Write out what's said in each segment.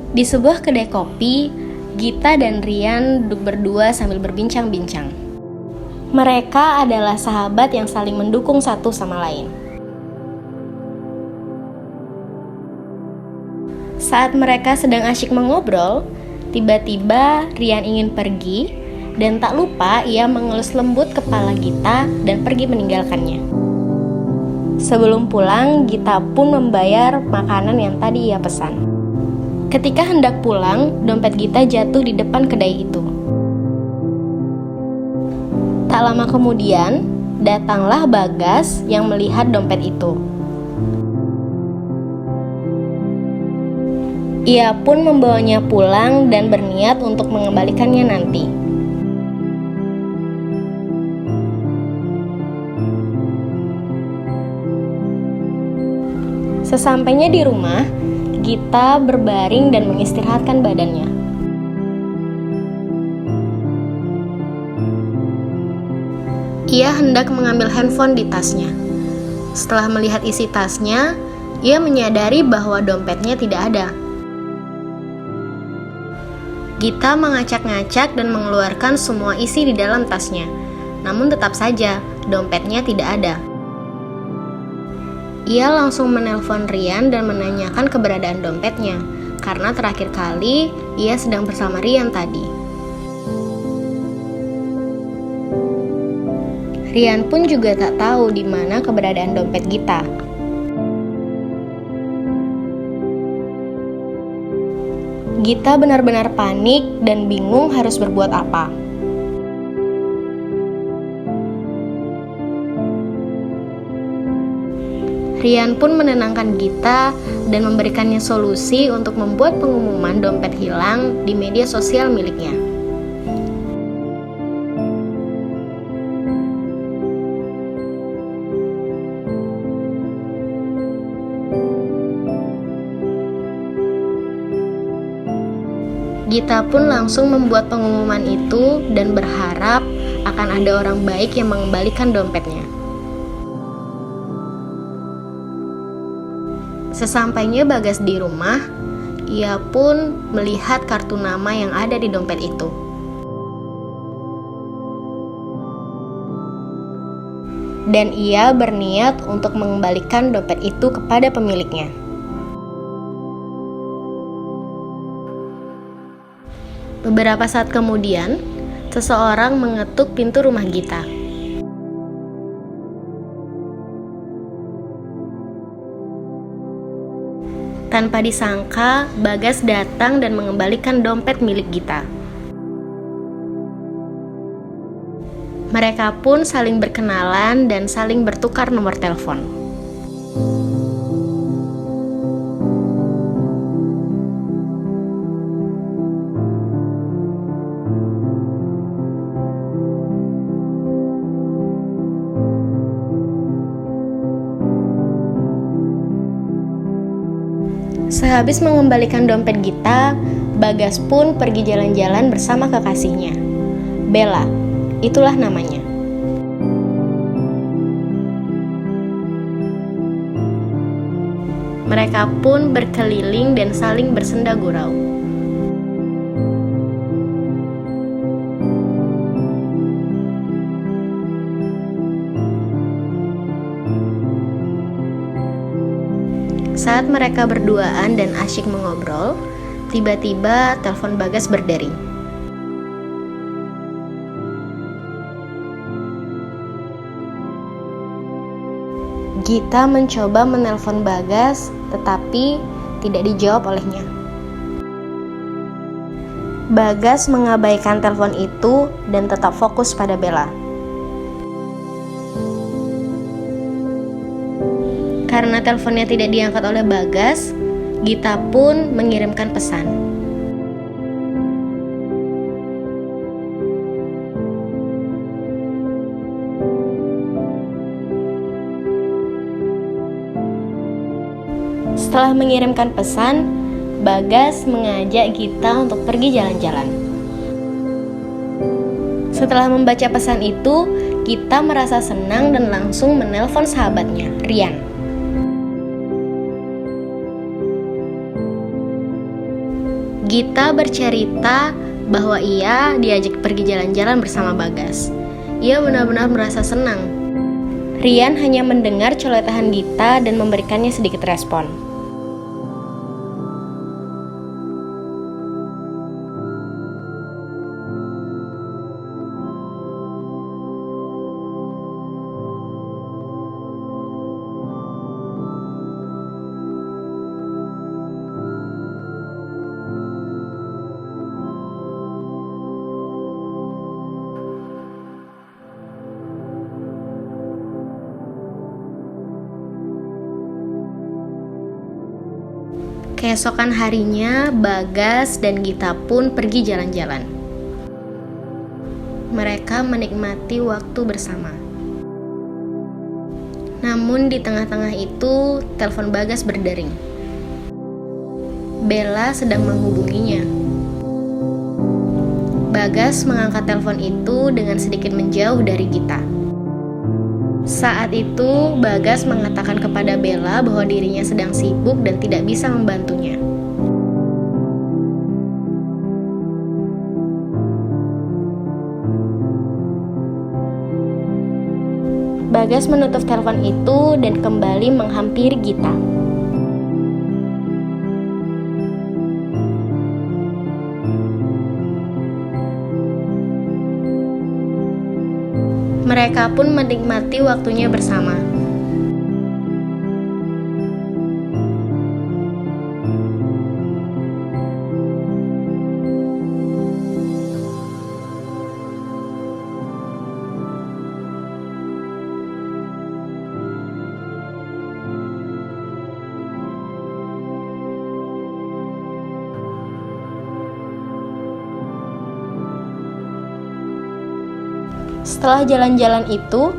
Di sebuah kedai kopi, Gita dan Rian duduk berdua sambil berbincang-bincang. Mereka adalah sahabat yang saling mendukung satu sama lain. Saat mereka sedang asyik mengobrol, tiba-tiba Rian ingin pergi dan tak lupa ia mengelus lembut kepala Gita dan pergi meninggalkannya. Sebelum pulang, Gita pun membayar makanan yang tadi ia pesan. Ketika hendak pulang, dompet Gita jatuh di depan kedai itu. Tak lama kemudian, datanglah Bagas yang melihat dompet itu. Ia pun membawanya pulang dan berniat untuk mengembalikannya nanti. Sesampainya di rumah, Gita berbaring dan mengistirahatkan badannya. Ia hendak mengambil handphone di tasnya. Setelah melihat isi tasnya, ia menyadari bahwa dompetnya tidak ada. Gita mengacak-ngacak dan mengeluarkan semua isi di dalam tasnya. Namun tetap saja, dompetnya tidak ada. Ia langsung menelpon Rian dan menanyakan keberadaan dompetnya, karena terakhir kali ia sedang bersama Rian tadi. Rian pun juga tak tahu di mana keberadaan dompet Gita. Gita benar-benar panik dan bingung harus berbuat apa. Rian pun menenangkan Gita dan memberikannya solusi untuk membuat pengumuman dompet hilang di media sosial miliknya. Gita pun langsung membuat pengumuman itu dan berharap akan ada orang baik yang mengembalikan dompetnya. Sesampainya Bagas di rumah, ia pun melihat kartu nama yang ada di dompet itu. Dan ia berniat untuk mengembalikan dompet itu kepada pemiliknya. Beberapa saat kemudian, seseorang mengetuk pintu rumah Gita. Tanpa disangka, Bagas datang dan mengembalikan dompet milik Gita. Mereka pun saling berkenalan dan saling bertukar nomor telepon. Sehabis mengembalikan dompet Gita, Bagas pun pergi jalan-jalan bersama kekasihnya, Bella. Itulah namanya. Mereka pun berkeliling dan saling bersenda gurau. Saat mereka berduaan dan asyik mengobrol, tiba-tiba telepon Bagas berdering. Gita mencoba menelpon Bagas, tetapi tidak dijawab olehnya. Bagas mengabaikan telepon itu dan tetap fokus pada Bella. Karena teleponnya tidak diangkat oleh Bagas, Gita pun mengirimkan pesan. Setelah mengirimkan pesan, Bagas mengajak Gita untuk pergi jalan-jalan. Setelah membaca pesan itu, Gita merasa senang dan langsung menelpon sahabatnya, Rian. Gita bercerita bahwa ia diajak pergi jalan-jalan bersama Bagas. Ia benar-benar merasa senang. Rian hanya mendengar celotehan Gita dan memberikannya sedikit respon. Keesokan harinya, Bagas dan Gita pun pergi jalan-jalan. Mereka menikmati waktu bersama. Namun di tengah-tengah itu, telepon Bagas berdering. Bella sedang menghubunginya. Bagas mengangkat telepon itu dengan sedikit menjauh dari Gita. Saat itu, Bagas mengatakan kepada Bella bahwa dirinya sedang sibuk dan tidak bisa membantunya. Bagas menutup telepon itu dan kembali menghampiri Gita. Mereka pun menikmati waktunya bersama. Setelah jalan-jalan itu,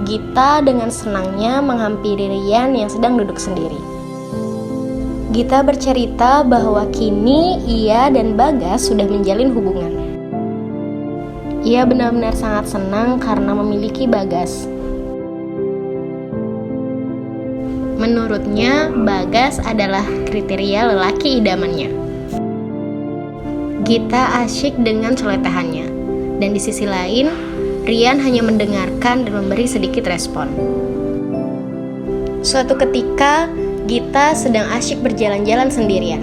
Gita dengan senangnya menghampiri Rian yang sedang duduk sendiri. Gita bercerita bahwa kini ia dan Bagas sudah menjalin hubungan. Ia benar-benar sangat senang karena memiliki Bagas. Menurutnya, Bagas adalah kriteria lelaki idamannya. Gita asyik dengan celotehannya, dan di sisi lain, Rian hanya mendengarkan dan memberi sedikit respon. Suatu ketika, Gita sedang asyik berjalan-jalan sendirian.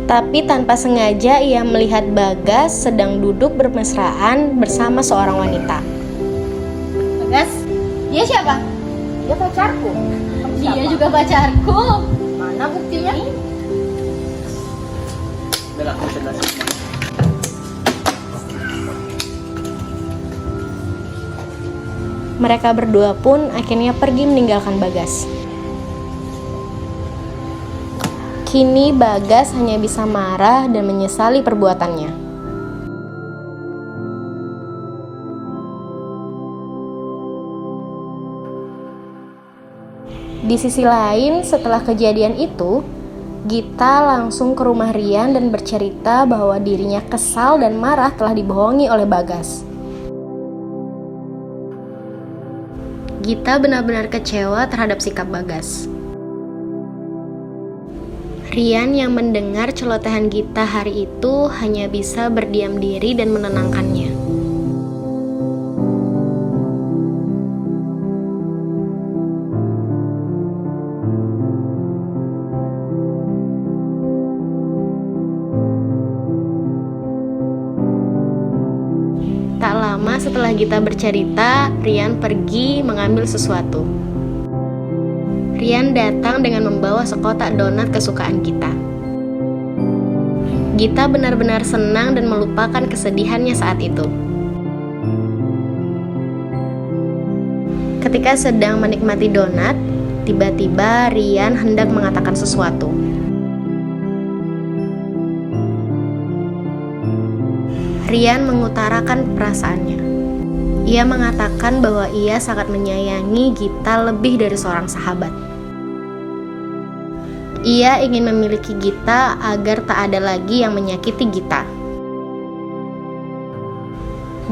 Tapi tanpa sengaja ia melihat Bagas sedang duduk bermesraan bersama seorang wanita. Bagas? Dia siapa? Dia pacarku. Dia juga pacarku. Mana buktinya? Bella, aku bisa jelasin. Mereka berdua pun akhirnya pergi meninggalkan Bagas. Kini Bagas hanya bisa marah dan menyesali perbuatannya. Di sisi lain, setelah kejadian itu, Gita langsung ke rumah Rian dan bercerita bahwa dirinya kesal dan marah telah dibohongi oleh Bagas. Gita benar-benar kecewa terhadap sikap Bagas. Rian yang mendengar celotehan Gita hari itu hanya bisa berdiam diri dan menenangkannya. Tak lama setelah Gita bercerita, Rian pergi mengambil sesuatu. Rian datang dengan membawa sekotak donat kesukaan Gita. Gita benar-benar senang dan melupakan kesedihannya saat itu. Ketika sedang menikmati donat, tiba-tiba Rian hendak mengatakan sesuatu. Rian mengutarakan perasaannya. Ia mengatakan bahwa ia sangat menyayangi Gita lebih dari seorang sahabat. Ia ingin memiliki Gita agar tak ada lagi yang menyakiti Gita.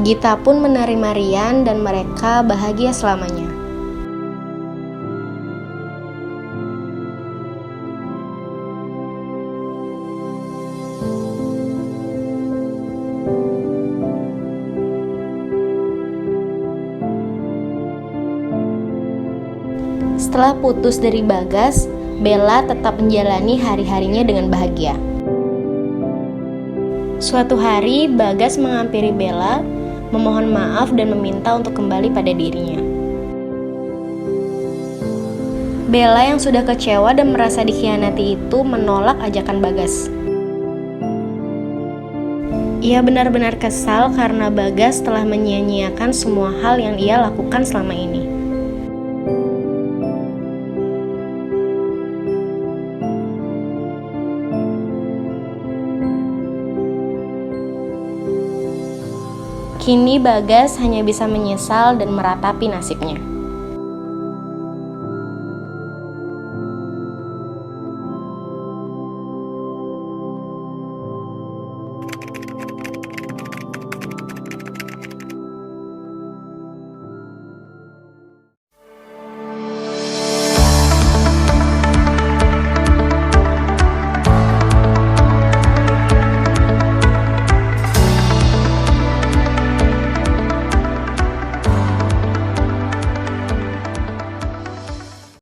Gita pun menerima Rian dan mereka bahagia selamanya. Setelah putus dari Bagas, Bella tetap menjalani hari-harinya dengan bahagia. Suatu hari, Bagas menghampiri Bella, memohon maaf dan meminta untuk kembali pada dirinya. Bella yang sudah kecewa dan merasa dikhianati itu menolak ajakan Bagas. Ia benar-benar kesal karena Bagas telah menyia-nyiakan semua hal yang ia lakukan selama ini. Kini Bagas hanya bisa menyesal dan meratapi nasibnya.